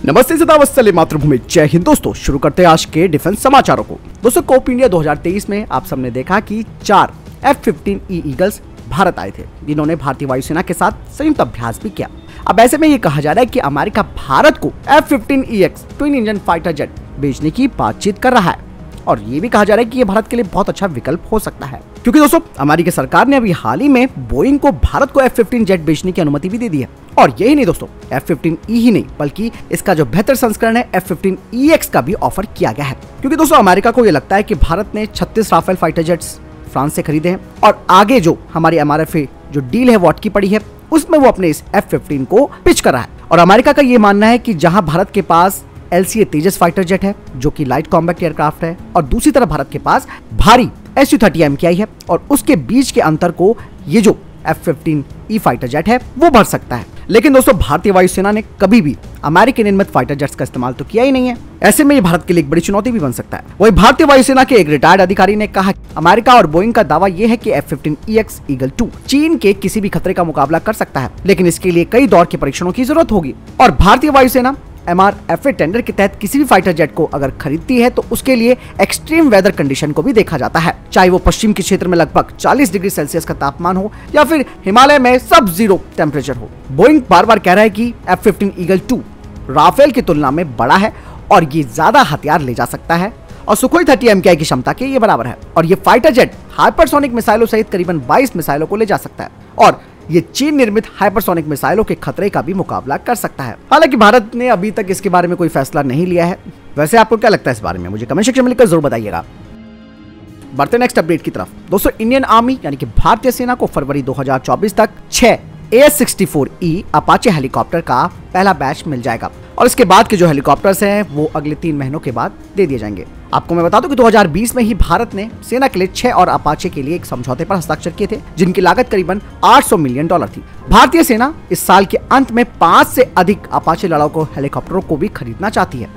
नमस्ते सदावत्सले मातृभूमि, जय हिंद। दोस्तों शुरू करते हैं आज के डिफेंस समाचारों को। दोस्तों कोप इंडिया 2023 में आप सबने देखा कि 4 F-15E ईगल्स भारत आए थे, जिन्होंने भारतीय वायुसेना के साथ संयुक्त अभ्यास भी किया। अब ऐसे में ये कहा जा रहा है कि अमेरिका भारत को F-15EX twin engine fighter jet भेजने की बातचीत कर रहा है, और ये भी कहा जा रहा है कि ये भारत के लिए बहुत अच्छा विकल्प हो सकता है, क्योंकि दोस्तों अमेरिकी सरकार ने अभी हाल ही में बोइंग को भारत को F-15 जेट बेचने की अनुमति भी दे दी है। और यही नहीं दोस्तों, F-15E ही नहीं बल्कि इसका जो बेहतर संस्करण है F-15EX का भी ऑफर किया गया है, क्योंकि दोस्तों अमेरिका को ये लगता है कि भारत ने 36 राफेल फाइटर जेट्स फ्रांस से खरीदे हैं, और आगे जो हमारी MRFA जो डील है वो अटकी पड़ी है, उसमें वो अपने इस F-15 को पिच कर रहा है। और अमेरिका का ये मानना है कि जहां भारत के पास LCA तेजस फाइटर जेट है जो कि लाइट कॉम्बैट एयरक्राफ्ट है, और दूसरी तरफ भारत के पास भारी Su-30 MKI है, और उसके बीच के अंतर को ये जो F-15E फाइटर जेट है वो भर सकता है। लेकिन दोस्तों भारतीय वायुसेना ने कभी भी अमेरिकी निर्मित फाइटर जेट्स का इस्तेमाल तो किया ही नहीं है। ऐसे में ये भारत के लिए एक बड़ी चुनौती भी बन सकता है। वही भारतीय वायुसेना के एक रिटायर्ड अधिकारी ने कहा अमेरिका और बोइंग का दावा यह है कि F-15EX ईगल 2 चीन के किसी भी खतरे का मुकाबला कर सकता है, लेकिन इसके लिए कई दौर के परीक्षणों की जरूरत होगी। और भारतीय वायुसेना MRFA टेंडर के तहत किसी भी फाइटर जेट को अगर खरीदती है तो उसके लिए एक्सट्रीम वेदर कंडीशन को भी देखा जाता है, चाहे वो पश्चिम के क्षेत्र में लगभग 40 डिग्री सेल्सियस का तापमान हो या फिर हिमालय में सब जीरो टेम्परेचर हो। बोइंग बार बार कह रहा है कि F-15 ईगल 2 राफेल की तुलना में बड़ा है और ये ज्यादा हथियार ले जा सकता है, और सुखोई 30 MKI की क्षमता के ये बराबर है, और ये फाइटर जेट हाइपरसोनिक मिसाइलों सहित करीबन 22 मिसाइलों को ले जा सकता है, और ये चीन निर्मित हाइपरसोनिक मिसाइलों के खतरे का भी मुकाबला कर सकता है। हालांकि भारत ने अभी तक इसके बारे में कोई फैसला नहीं लिया है। वैसे आपको क्या लगता है इस बारे में, मुझे कमेंट सेक्शन में लिखकर जरूर बताइएगा। बढ़ते नेक्स्ट अपडेट की तरफ। दोस्तों इंडियन आर्मी यानी कि भारतीय सेना को फरवरी 2024 तक 6 AS-64E अपाचे हेलीकॉप्टर का पहला बैच मिल जाएगा, और इसके बाद के जो हेलीकॉप्टर्स हैं वो अगले 3 महीनों के बाद दे दिए जाएंगे। आपको मैं बता दूं कि 2020 में ही भारत ने सेना के लिए 6 और अपाचे के लिए एक समझौते पर हस्ताक्षर किए थे, जिनकी लागत करीबन $800 मिलियन थी। भारतीय सेना इस साल के अंत में 5 से अधिक अपाचे लड़ाकू हेलीकॉप्टरों को भी खरीदना चाहती है।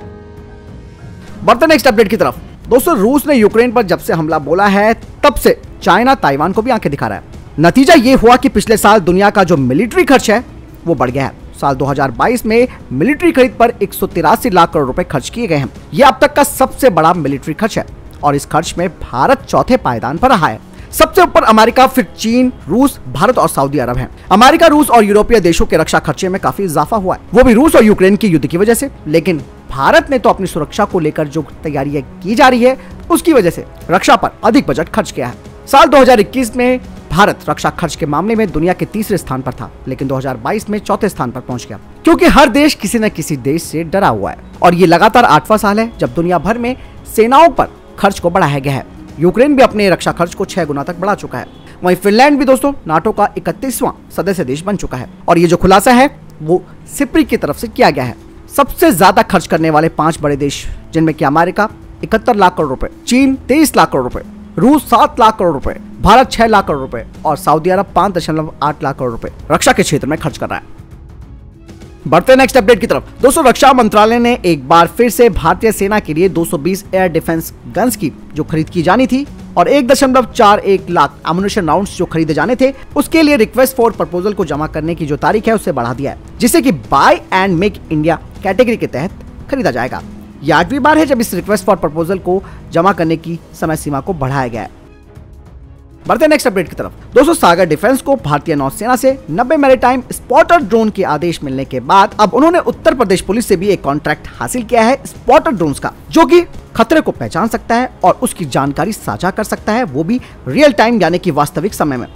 बढ़ते नेक्स्ट अपडेट की तरफ। दोस्तों रूस ने यूक्रेन पर जब से हमला बोला है तब से चाइना ताइवान को भी आंखें दिखा रहा है। नतीजा ये हुआ कि पिछले साल दुनिया का जो मिलिट्री खर्च है वो बढ़ गया है। साल 2022 में मिलिट्री खरीद पर 183 लाख करोड़ रुपए खर्च किए गए हैं। यह अब तक का सबसे बड़ा मिलिट्री खर्च है, और इस खर्च में भारत चौथे पायदान पर रहा है। सबसे ऊपर अमेरिका, फिर चीन, रूस, भारत और सऊदी अरब है। अमेरिका, रूस और यूरोपीय देशों के रक्षा खर्चे में काफी इजाफा हुआ है, वो भी रूस और यूक्रेन के युद्ध की वजह से। लेकिन भारत ने तो अपनी सुरक्षा को लेकर जो तैयारियां की जा रही है उसकी वजह से रक्षा पर अधिक बजट खर्च किया है। साल 2021 में भारत रक्षा खर्च के मामले में दुनिया के 3रे स्थान पर था, लेकिन 2022 में 4थे स्थान पर पहुंच गया, क्योंकि हर देश किसी न किसी देश से डरा हुआ है। और ये लगातार 8वां साल है जब दुनिया भर में सेनाओं पर खर्च को बढ़ाया गया है। यूक्रेन भी अपने रक्षा खर्च को 6 गुना तक बढ़ा चुका है। वहीं फिनलैंड भी दोस्तों नाटो का 31वां सदस्य देश बन चुका है, और ये जो खुलासा है वो सिप्री की तरफ से किया गया है। सबसे ज्यादा खर्च करने वाले 5 बड़े देश, जिनमें कि अमेरिका 71 लाख करोड़ रुपए, चीन 23 लाख करोड़ रुपए, रूस 7 लाख करोड़ रुपए, भारत 6 लाख करोड़ रुपए और सऊदी अरब 5.8 लाख करोड़ रुपए रक्षा के क्षेत्र में खर्च कर रहा है। बढ़ते नेक्स्ट अपडेट की तरफ। दोस्तों रक्षा मंत्रालय ने एक बार फिर से भारतीय सेना के लिए 220 एयर डिफेंस गन्स की जो खरीद की जानी थी और 1.41 लाख एमुनिशन राउंड्स जो खरीदे जाने थे, उसके लिए रिक्वेस्ट फॉर प्रपोजल को जमा करने की जो तारीख है उससे बढ़ा दिया है, जिसे कि buy and make India category के तहत खरीदा जाएगा। यह 8वीं बार है जब इस रिक्वेस्ट फॉर प्रपोजल को जमा करने की समय सीमा को बढ़ाया गया है। बढ़ते नेक्स्ट अपडेट की तरफ। दोस्तों सागर डिफेंस को भारतीय नौसेना से 90 मैरीटाइम स्पॉटर ड्रोन के आदेश मिलने के बाद अब उन्होंने उत्तर प्रदेश पुलिस से भी एक कॉन्ट्रैक्ट हासिल किया है स्पॉटर ड्रोन्स का, जो कि खतरे को पहचान सकता है और उसकी जानकारी साझा कर सकता है, वो भी रियल टाइम यानी कि वास्तविक समय में,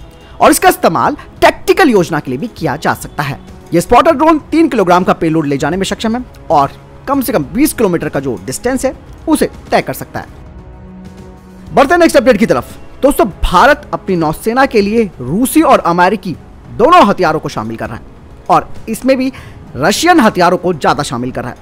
और इसका इस्तेमाल टैक्टिकल योजना के लिए भी किया जा सकता है। यह स्पॉटर ड्रोन 3 किलोग्राम का पेलोड ले जाने में सक्षम है और कम से कम 20 किलोमीटर का जो डिस्टेंस है उसे तय कर सकता है। बढ़ते नेक्स्ट अपडेट की तरफ। दोस्तों भारत अपनी नौसेना के लिए रूसी और अमेरिकी दोनों हथियारों को शामिल कर रहा है, और इसमें भी रशियन हथियारों को ज्यादा शामिल कर रहा है।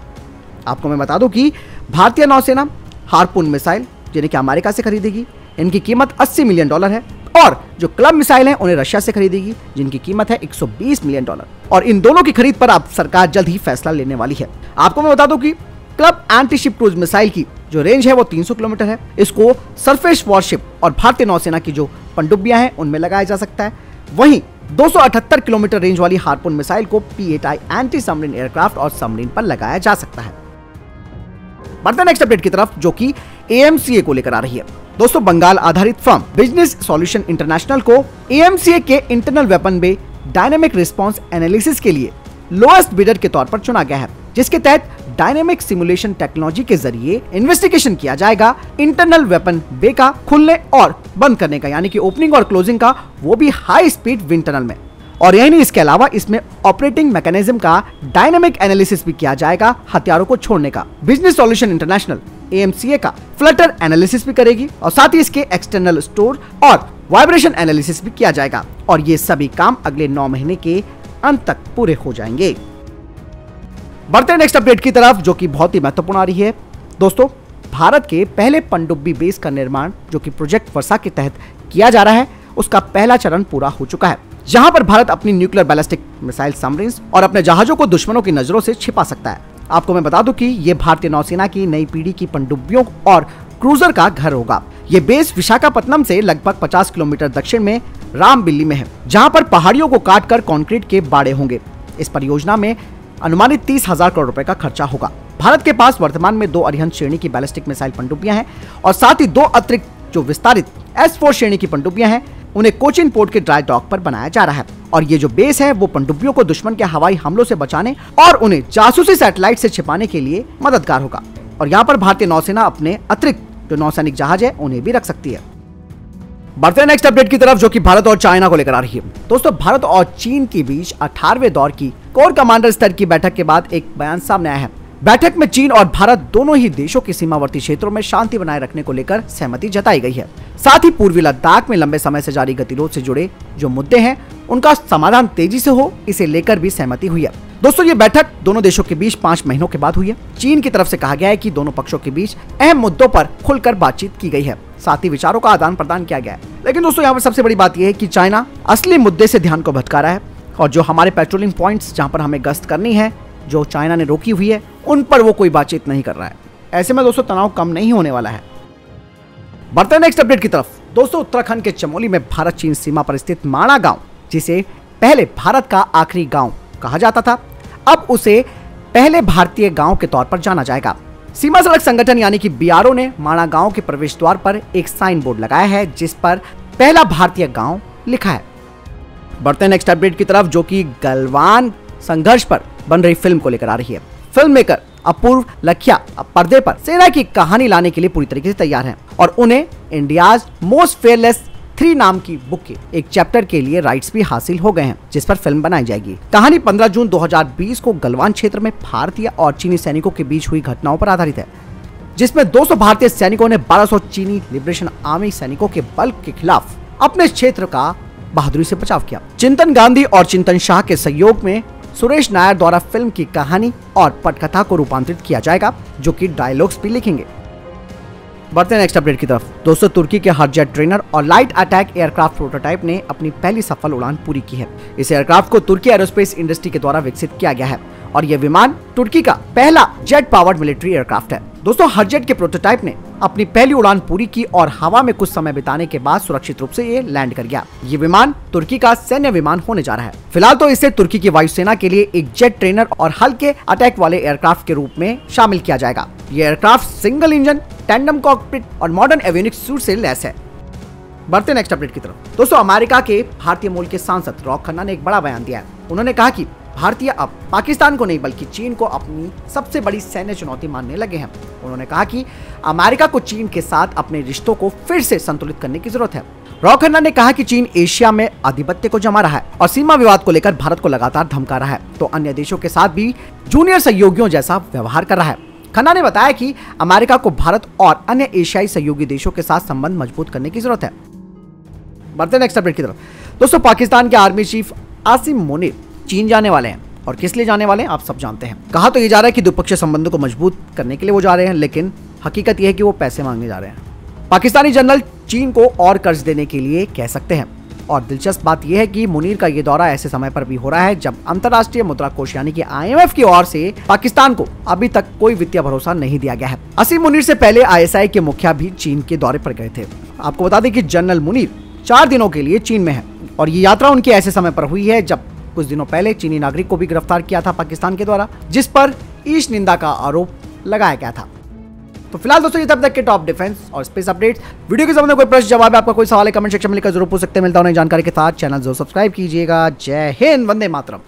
आपको मैं बता दूं कि भारतीय नौसेना हार्पून मिसाइल जिन्हें कि अमेरिका से खरीदेगी, इनकी कीमत $80 मिलियन है, और जो क्लब मिसाइल हैं उन्हें रशिया से खरीदेगी जिनकी कीमत है $120 मिलियन, और इन दोनों की खरीद पर अब सरकार जल्द ही फैसला लेने वाली है। आपको मैं बता दूं कि club anti ship cruise missile की जो रेंज है वो 300 किलोमीटर है। इसको सरफेस वॉरशिप और भारतीय नौसेना की जो पनडुब्बियां हैं उनमें लगाया जा सकता है। वहीं 278 किलोमीटर रेंज वाली हार्पून मिसाइल को P-8I एंटी सबमरीन एयरक्राफ्ट और सबमरीन पर लगाया जा सकता है। बढ़ते नेक्स्ट अपडेट की तरफ, जो कि AMCA को लेकर आ रही है। दोस्तों, बंगाल आधारित फर्म बिजनेस सॉल्यूशन इंटरनेशनल को AMCA के इंटरनल वेपन बे डायनेमिक रिस्पांस एनालिसिस के लिए लोएस्ट बिडर के तौर पर चुना गया है, जिसके तहत डायनेमिक सिमुलेशन टेक्नोलॉजी के जरिए इन्वेस्टिगेशन किया जाएगा इंटरनल वेपन बे का खुलने और बंद करने का, यानी कि ओपनिंग और क्लोजिंग का, वो भी हाई स्पीड विंड टनल में। और यही नहीं, इसके अलावा इसमें ऑपरेटिंग मैकेनिज्म का डायनेमिक एनालिसिस भी किया जाएगा हथियारों को छोड़ने का। बिजनेस सॉल्यूशन इंटरनेशनल AMCA का फ्लटर एनालिसिस भी करेगी और साथ ही इसके एक्सटर्नल स्टोर और वाइब्रेशन एनालिसिस भी किया जाएगा और ये सभी काम अगले 9 महीने के अंत तक पूरे हो जाएंगे। बढ़ते हैं नेक्स्ट अपडेट की तरफ, जो कि बहुत ही महत्वपूर्ण आ रही है। दोस्तों, भारत के पहले पनडुब्बी बेस का निर्माण, जो कि प्रोजेक्ट वर्षा के तहत किया जा रहा है, उसका पहला चरण पूरा हो चुका है, जहां पर भारत अपनी न्यूक्लियर बैलिस्टिक मिसाइल सबमरीन्स और अपने जहाजों को दुश्मनों की नजरों से छिपा सकता है। आपको मैं बता दूं कि यह भारतीय नौसेना की नई पीढ़ी की पनडुब्बियों और क्रूजर का घर होगा। ये बेस विशाखापत्तनम से लगभग 50 किलोमीटर दक्षिण में रामबिल्ली में है, जहां पर पहाड़ियों को काटकर कंक्रीट के बाड़े होंगे। इस परियोजना में अनुमानित 30,000 करोड़ रुपए का खर्चा होगा। भारत के पास वर्तमान में 2 अरिहंत श्रेणी की बैलिस्टिक मिसाइल पनडुब्बियां हैं और साथ ही 2 अतिरिक्त जो विस्तारित S4 श्रेणी की पनडुब्बियां हैं, उन्हें कोचिन पोर्ट के ड्राई डॉक पर बनाया जा रहा है। और ये जो बेस है वो पनडुब्बियों को दुश्मन के हवाई हमलों से बचाने और उन्हें जासूसी सैटेलाइट से छिपाने के लिए मददगार होगा। और यहाँ पर भारतीय नौसेना अपने अतिरिक्त जो नौसैनिक जहाज है उन्हें भी रख सकती है। बढ़ते हैं नेक्स्ट अपडेट की तरफ, जो कि भारत और चाइना को लेकर आ रही है। दोस्तों, भारत और चीन के बीच 18वें दौर की कोर कमांडर स्तर की बैठक के बाद एक बयान सामने आया है। बैठक में चीन और भारत दोनों ही देशों के सीमावर्ती क्षेत्रों में शांति बनाए रखने को लेकर सहमति जताई गई है। साथ ही पूर्वी लद्दाख में लंबे समय से जारी गतिरोध से जुड़े जो मुद्दे हैं उनका समाधान तेजी से हो, इसे लेकर भी सहमति हुई है। दोस्तों, ये बैठक दोनों देशों के बीच 5 महीनों के बाद हुई है। चीन की तरफ से कहा गया है कि दोनों पक्षों के बीच अहम मुद्दों पर खुलकर बातचीत की गई है, साथ ही विचारों का आदान प्रदान किया गया है। लेकिन दोस्तों, यहाँ पर सबसे बड़ी बात यह है कि चाइना असली मुद्दे से ध्यान को भटका रहा है और जो हमारे पेट्रोलिंग पॉइंट्स जहाँ पर हमें गश्त करनी है, जो चाइना ने रोकी हुई है, उन पर वो कोई बातचीत नहीं कर रहा है। ऐसे में दोस्तों तनाव कम नहीं होने वाला है। बढ़ते हैं नेक्स्ट अपडेट की तरफ। दोस्तों, उत्तराखंड के चमोली में भारत चीन सीमा पर स्थित माणा गांव, जिसे पहले भारत का आखिरी गांव कहा जाता था, अब उसे पहले भारतीय गांव के तौर पर जाना जाएगा। सीमा सड़क संगठन यानी कि BRO ने माणा गांव के प्रवेश द्वार पर एक साइन बोर्ड लगाया है जिस पर पहला भारतीय गांव लिखा है। बढ़ते हैं नेक्स्ट अपडेट की तरफ, जो कि गलवान संघर्ष पर बन रही फिल्म को लेकर आ रही है। फिल्म मेकर अपूर्व लखिया अब पर्दे पर सेना की कहानी लाने के लिए पूरी तरीके से तैयार हैं और उन्हें इंडियाज मोस्ट फेयरलेस 3 नाम की बुक के एक चैप्टर के लिए राइट्स भी हासिल हो गए हैं, जिस पर फिल्म बनाई जाएगी। कहानी 15 जून 2020 को गलवान क्षेत्र में भारतीय और चीनी सैनिकों के बीच हुई घटनाओं पर आधारित है, जिसमें 200 भारतीय सैनिकों ने 1200 चीनी लिबरेशन आर्मी सैनिकों के बल के खिलाफ अपने क्षेत्र का बहादुरी से बचाव किया। चिंतन गांधी और चिंतन शाह के सहयोग में सुरेश नायर द्वारा फिल्म की कहानी और पटकथा को रूपांतरित किया जाएगा, जो कि डायलॉग्स भी लिखेंगे। बढ़ते हैं नेक्स्ट अपडेट की तरफ। दोस्तों, तुर्की के हरजेट ट्रेनर और लाइट अटैक एयरक्राफ्ट प्रोटोटाइप ने अपनी पहली सफल उड़ान पूरी की है। इस एयरक्राफ्ट को तुर्की एरोस्पेस इंडस्ट्री के द्वारा विकसित किया गया है और यह विमान तुर्की का पहला जेट पावर्ड मिलिट्री एयरक्राफ्ट है। दोस्तों, हरजेट के प्रोटोटाइप ने अपनी पहली उड़ान पूरी की और हवा में कुछ समय बिताने के बाद सुरक्षित रूप से ये लैंड कर गया। ये विमान तुर्की का सैन्य विमान होने जा रहा है। फिलहाल तो इसे तुर्की की वायुसेना के लिए एक जेट ट्रेनर और हल्के अटैक वाले एयरक्राफ्ट के रूप में शामिल किया जाएगा। ये aircraft single engine, tandem cockpit और मॉडर्न एवियोनिक्स सूट से लैस है। बढ़ते नेक्स्ट अपडेट की तरफ। दोस्तों, अमेरिका के भारतीय मूल के सांसद रॉक खन्ना ने एक बड़ा बयान दिया है। उन्होंने कहा कि भारतीय अब पाकिस्तान को नहीं बल्कि चीन को अपनी सबसे बड़ी सैन्य चुनौती मानने लगे हैं। उन्होंने कहा कि अमेरिका को चीन के साथ अपने रिश्तों को फिर से संतुलित करने की जरूरत है। रॉक खन्ना ने कहा कि चीन एशिया में आधिपत्य को जमा रहा है और सीमा विवाद को लेकर भारत को लगातार धमका रहा है, तो अन्य देशों के साथ भी जूनियर सहयोगियों जैसा व्यवहार कर रहा है। खन्ना ने बताया कि अमेरिका को भारत और अन्य एशियाई सहयोगी देशों के साथ संबंध मजबूत करने की जरूरत है। बढ़ते नेक्स्ट अपडेट की तरफ। दोस्तों, पाकिस्तान के आर्मी चीफ आसिम मुनीर चीन जाने वाले हैं और किस लिए जाने वाले हैं आप सब जानते हैं। कहा तो ये जा रहा है कि द्विपक्षीय संबंधों को मजबूत करने के लिए वो जा रहे हैं, लेकिन हकीकत यह है कि वो पैसे मांगने जा रहे हैं। पाकिस्तानी जनरल चीन को और कर्ज देने के लिए कह सकते हैं और दिलचस्प बात यह है कि मुनीर का ये दौरा ऐसे समय पर भी हो रहा है जब अंतर्राष्ट्रीय मुद्रा कोष यानी कि IMF की ओर से पाकिस्तान को अभी तक कोई वित्तीय भरोसा नहीं दिया गया है। आसिम मुनीर से पहले ISI के मुखिया भी चीन के दौरे पर गए थे। आपको बता दें कि जनरल मुनीर 4 दिनों के लिए चीन में है और ये यात्रा उनके ऐसे समय पर हुई है जब कुछ दिनों पहले चीनी नागरिक को भी गिरफ्तार किया था पाकिस्तान के द्वारा, जिस पर ईश निंदा का आरोप लगाया गया था। तो फिलहाल दोस्तों ये तब तक के टॉप डिफेंस और स्पेस अपडेट्स। वीडियो के संबंध में कोई प्रश्न जवाब है, आपका कोई सवाल है, कमेंट सेक्शन में लिखकर जरूर पूछ सकते हैं। मिलता हूं नई जानकारी के साथ, चैनल जरूर सब्सक्राइब कीजिएगा। जय हिंद, वंदे मातरम।